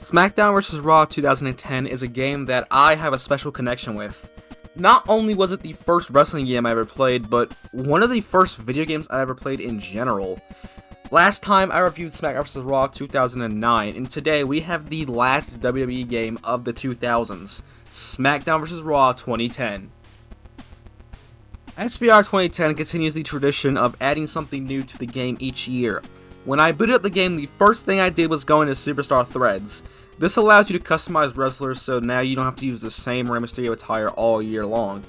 SmackDown vs. Raw 2010 is a game that I have a special connection with. Not only was it the first wrestling game I ever played, but one of the first video games I ever played in general. Last time I reviewed SmackDown vs. Raw 2009, and today we have the last WWE game of the 2000s, SmackDown vs. Raw 2010. SVR 2010 continues the tradition of adding something new to the game each year. When I booted up the game, the first thing I did was go into Superstar Threads. This allows you to customize wrestlers, so now you don't have to use the same Rey Mysterio attire all year long.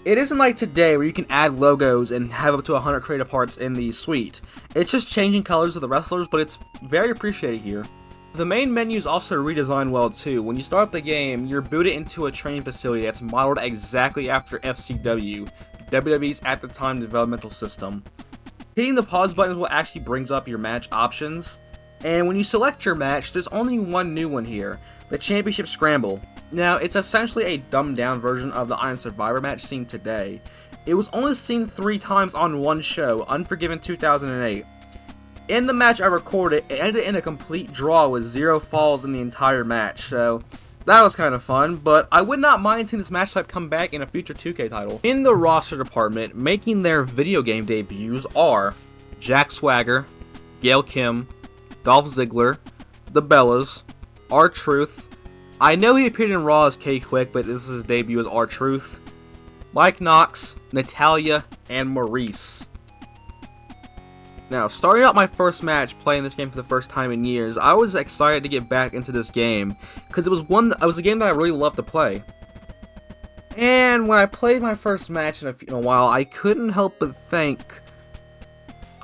It isn't like today where you can add logos and have up to 100 creative parts in the suite. It's just changing colors of the wrestlers, but it's very appreciated here. The main menu is also redesigned well too. When you start up the game, you're booted into a training facility that's modeled exactly after FCW, WWE's at the time developmental system. Hitting the pause button is what actually brings up your match options. And when you select your match, there's only one new one here, the Championship Scramble. Now, it's essentially a dumbed down version of the Iron Survivor match seen today. It was only seen 3 times on one show, Unforgiven 2008. In the match I recorded, it ended in a complete draw with 0 falls in the entire match, so that was kind of fun, but I would not mind seeing this match type come back in a future 2K title. In the roster department, making their video game debuts are Jack Swagger, Gail Kim, Dolph Ziggler, The Bellas, R-Truth. I know he appeared in Raw as K-Quick, but this is his debut as R-Truth. Mike Knox, Natalya, and Maurice. Now, starting out my first match playing this game for the first time in years, I was excited to get back into this game, because it was a game that I really loved to play. And when I played my first match in a while, I couldn't help but think,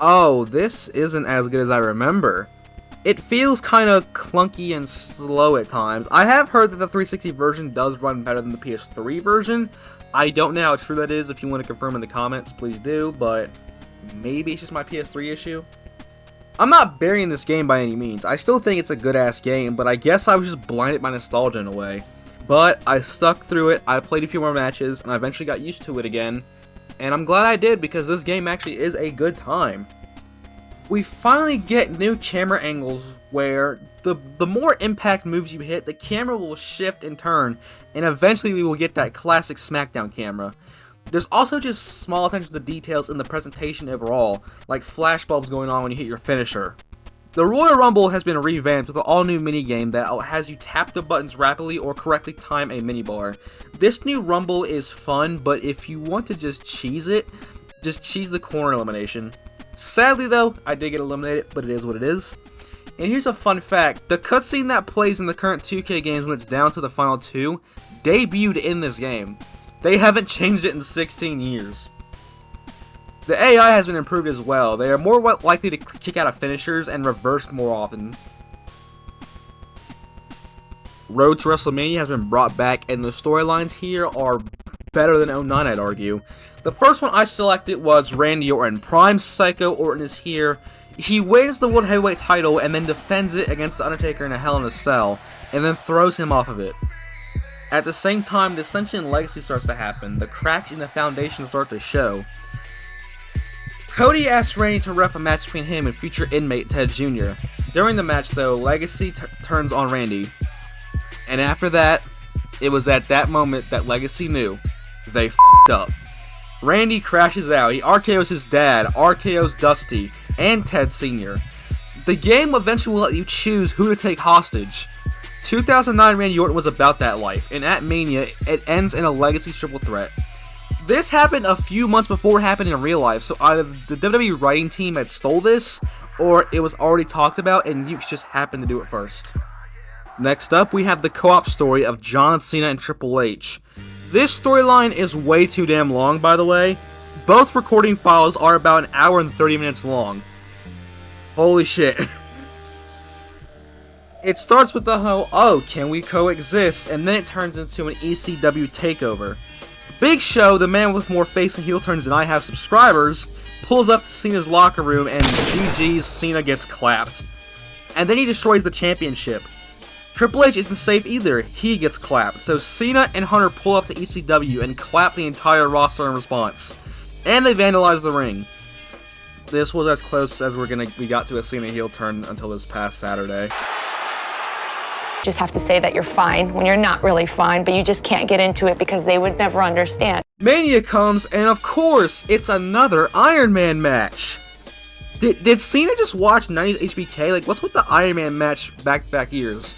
oh, this isn't as good as I remember. It feels kind of clunky and slow at times. I have heard that the 360 version does run better than the PS3 version. I don't know how true that is. If you want to confirm in the comments, please do, but maybe it's just my PS3 issue. I'm not burying this game by any means. I still think it's a good-ass game, but I guess I was just blinded by nostalgia in a way. But I stuck through it, I played a few more matches, and I eventually got used to it again. And I'm glad I did, because this game actually is a good time. We finally get new camera angles where the more impact moves you hit, the camera will shift and turn, and eventually we will get that classic SmackDown camera. There's also just small attention to details in the presentation overall, like flashbulbs going on when you hit your finisher. The Royal Rumble has been revamped with an all-new minigame that has you tap the buttons rapidly or correctly time a minibar. This new Rumble is fun, but if you want to just cheese it, just cheese the corner elimination. Sadly though, I did get eliminated, but it is what it is. And here's a fun fact, the cutscene that plays in the current 2K games when it's down to the final 2, debuted in this game. They haven't changed it in 16 years. The AI has been improved as well. They are more likely to kick out of finishers and reverse more often. Road to WrestleMania has been brought back, and the storylines here are better than 09, I'd argue. The first one I selected was Randy Orton. Prime Psycho Orton is here. He wins the World Heavyweight title and then defends it against The Undertaker in a Hell in a Cell, and then throws him off of it. At the same time, the Ascension and Legacy starts to happen. The cracks in the foundation start to show. Cody asks Randy to ref a match between him and future inmate Ted Jr. During the match, though, Legacy turns on Randy. And after that, it was at that moment that Legacy knew they f***ed up. Randy crashes out. He RKO's his dad, RKO's Dusty, and Ted Sr. The game eventually will let you choose who to take hostage. 2009 Randy Orton was about that life, and at Mania, it ends in a Legacy triple threat. This happened a few months before it happened in real life, so either the WWE writing team had stole this, or it was already talked about and Ukes just happened to do it first. Next up, we have the co-op story of John Cena and Triple H. This storyline is way too damn long, by the way. Both recording files are about 1 hour and 30 minutes long. Holy shit. It starts with the whole, oh, can we coexist? And then it turns into an ECW takeover. Big Show, the man with more face and heel turns than I have subscribers, pulls up to Cena's locker room and GG's Cena gets clapped. And then he destroys the championship. Triple H isn't safe either, he gets clapped, so Cena and Hunter pull up to ECW and clap the entire roster in response. And they vandalize the ring. This was as close as we got to a Cena heel turn until this past Saturday. Just have to say that you're fine when you're not really fine, but you just can't get into it because they would never understand. Mania comes, and of course, it's another Iron Man match. Did Cena just watch 90s HBK? Like, what's with the Iron Man match back-to-back years?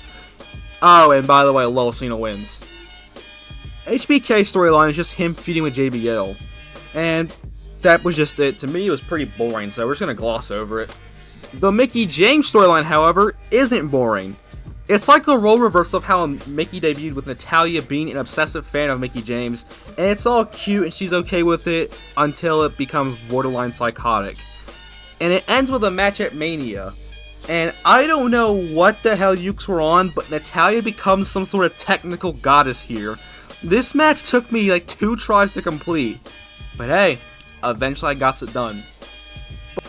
Oh, and by the way, lol, Cena wins. HBK storyline is just him feuding with JBL. And that was just it. To me, it was pretty boring, so we're just gonna gloss over it. The Mickie James storyline, however, isn't boring. It's like a role reversal of how Mickie debuted with Natalya being an obsessive fan of Mickie James, and it's all cute and she's okay with it until it becomes borderline psychotic. And it ends with a match at Mania. And I don't know what the hell Ukes were on, but Natalya becomes some sort of technical goddess here. This match took me like 2 tries to complete, but hey, eventually I got it done.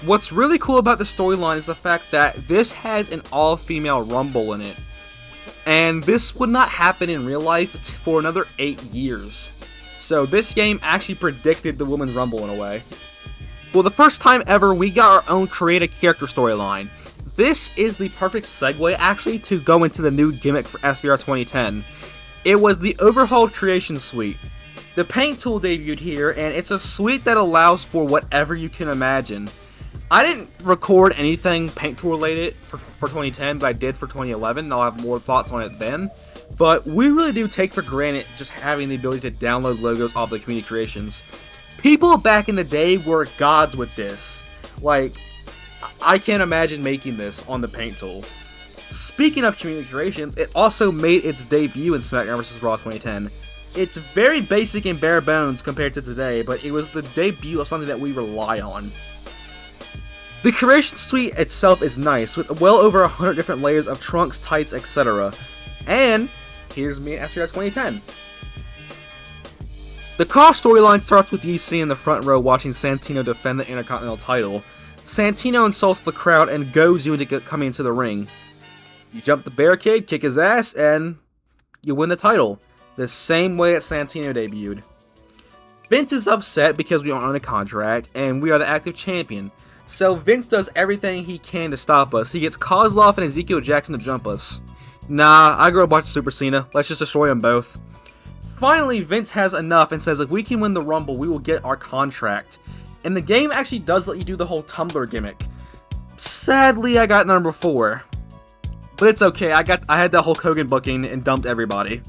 What's really cool about the storyline is the fact that this has an all-female Rumble in it. And this would not happen in real life for another 8 years. So this game actually predicted the Women's Rumble in a way. Well, the first time ever, we got our own creative character storyline. This is the perfect segue, actually, to go into the new gimmick for SVR 2010. It was the overhauled Creation Suite. The paint tool debuted here, and it's a suite that allows for whatever you can imagine. I didn't record anything paint tool related for 2010, but I did for 2011, and I'll have more thoughts on it then. But we really do take for granted just having the ability to download logos off the community creations. People back in the day were gods with this. Like, I can't imagine making this on the paint tool. Speaking of community creations, it also made its debut in SmackDown vs. Raw 2010. It's very basic and bare bones compared to today, but it was the debut of something that we rely on. The Creation Suite itself is nice, with well over 100 different layers of trunks, tights, etc. And here's me at SVR 2010. The Call storyline starts with UC in the front row watching Santino defend the Intercontinental title. Santino insults the crowd and goads you into coming into the ring. You jump the barricade, kick his ass, and you win the title. The same way that Santino debuted. Vince is upset because we don't own a contract, and we are the active champion. So Vince does everything he can to stop us. He gets Kozlov and Ezekiel Jackson to jump us. Nah, I grew up watching Super Cena. Let's just destroy them both. Finally, Vince has enough and says if we can win the Rumble, we will get our contract. And the game actually does let you do the whole Tumblr gimmick. Sadly, I got number 4. But it's okay, I had that Hulk Hogan booking and dumped everybody.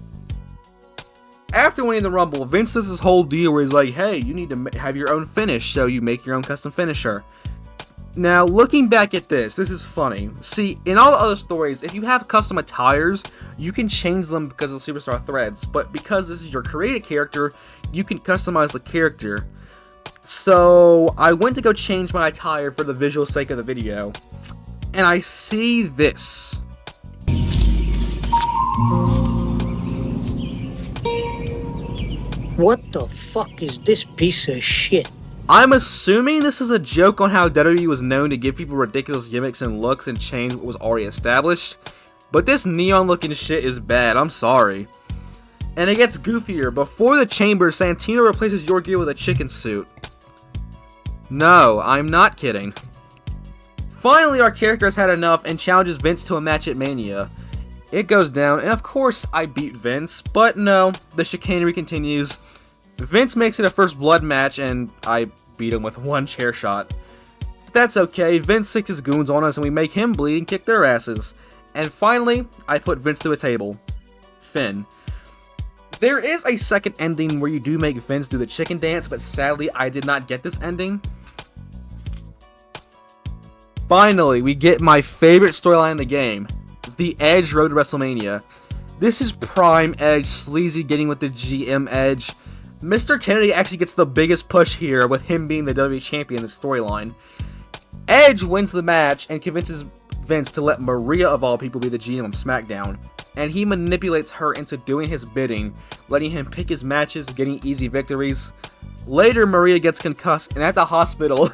After winning the Rumble, Vince does this whole deal where he's like, hey, you need to have your own finish, so you make your own custom finisher. Now, looking back at this is funny. See, in all the other stories, if you have custom attires, you can change them because of the Superstar threads, but because this is your created character, you can customize the character. So, I went to go change my attire for the visual sake of the video, and I see this. What the fuck is this piece of shit? I'm assuming this is a joke on how WWE was known to give people ridiculous gimmicks and looks and change what was already established, but this neon looking shit is bad, I'm sorry. And it gets goofier. Before the chamber, Santino replaces your gear with a chicken suit. No, I'm not kidding. Finally, our character has had enough and challenges Vince to a match at Mania. It goes down, and of course I beat Vince, but no, the chicanery continues. Vince makes it a first blood match, and I beat him with 1 chair shot. But that's okay, Vince sticks his goons on us and we make him bleed and kick their asses. And finally, I put Vince through a table. Finn. There is a second ending where you do make Vince do the chicken dance, but sadly I did not get this ending. Finally, we get my favorite storyline in the game. The Edge Road to WrestleMania. This is prime Edge, sleazy getting with the GM Edge. Mr. Kennedy actually gets the biggest push here with him being the WWE Champion in the storyline. Edge wins the match and convinces Vince to let Maria of all people be the GM of SmackDown. And he manipulates her into doing his bidding, letting him pick his matches, getting easy victories. Later, Maria gets concussed, and at the hospital,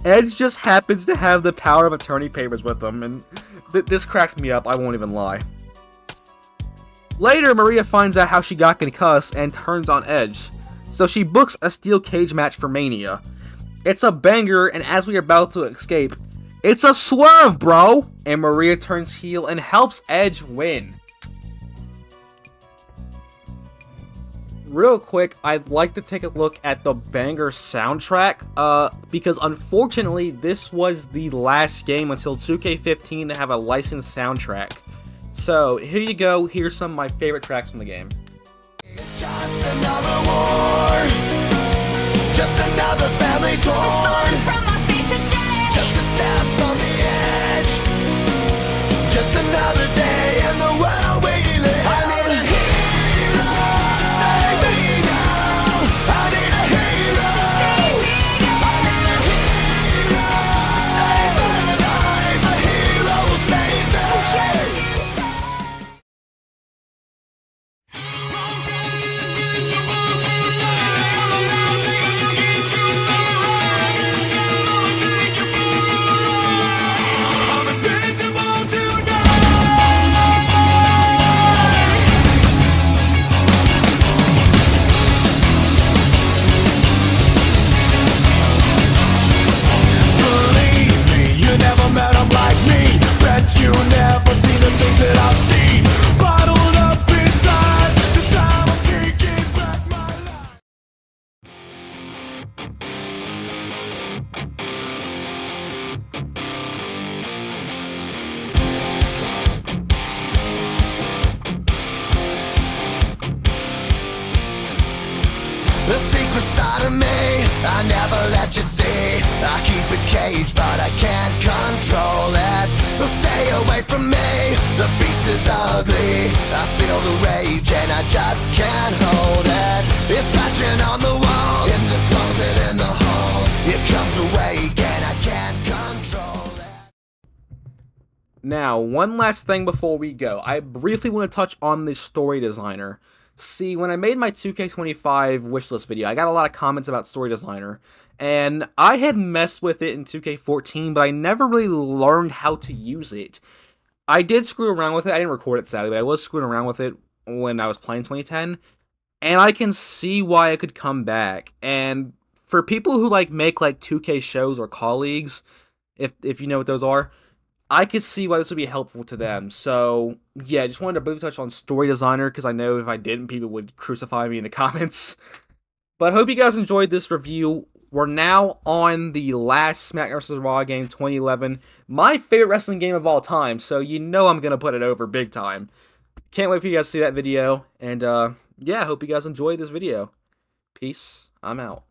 Edge just happens to have the power of attorney papers with him, and this cracked me up, I won't even lie. Later, Maria finds out how she got concussed and turns on Edge, so she books a steel cage match for Mania. It's a banger, and as we are about to escape, it's a swerve, bro! And Maria turns heel and helps Edge win. real quick, I'd like to take a look at the banger soundtrack, because unfortunately, this was the last game until 2K15 to have a licensed soundtrack. So, here you go, here's some of my favorite tracks from the game. It's just another war, just another family torn from my feet today. Just a step on the edge, just another day in the world we live. I need a hero to save me now. I need a hero to save me now. I need a hero to save my life. A hero will save me. You never see the things that I've seen bottled up inside. This time I'm taking back my life. The secret side of me, I never let you see. I keep it caged, but I can't control it. So stay away from me, the beast is ugly. I feel the rage and I just can't hold it. It's scratching on the walls, in the closet, in the halls. It comes awake and I can't control it. Now, one last thing before we go. I briefly want to touch on the story designer. See, when I made my 2K25 wishlist video, I got a lot of comments about story designer, and I had messed with it in 2K14, but I never really learned how to use it. I did screw around with it. I didn't record it, sadly, but I was screwing around with it when I was playing 2010, and I can see why it could come back. And for people who make 2K shows or colleagues, if you know what those are, I could see why this would be helpful to them. So, yeah, just wanted to briefly touch on story designer, because I know if I didn't, people would crucify me in the comments. But I hope you guys enjoyed this review. We're now on the last SmackDown vs. Raw game, 2011. My favorite wrestling game of all time, so you know I'm going to put it over big time. Can't wait for you guys to see that video. And, yeah, I hope you guys enjoyed this video. Peace. I'm out.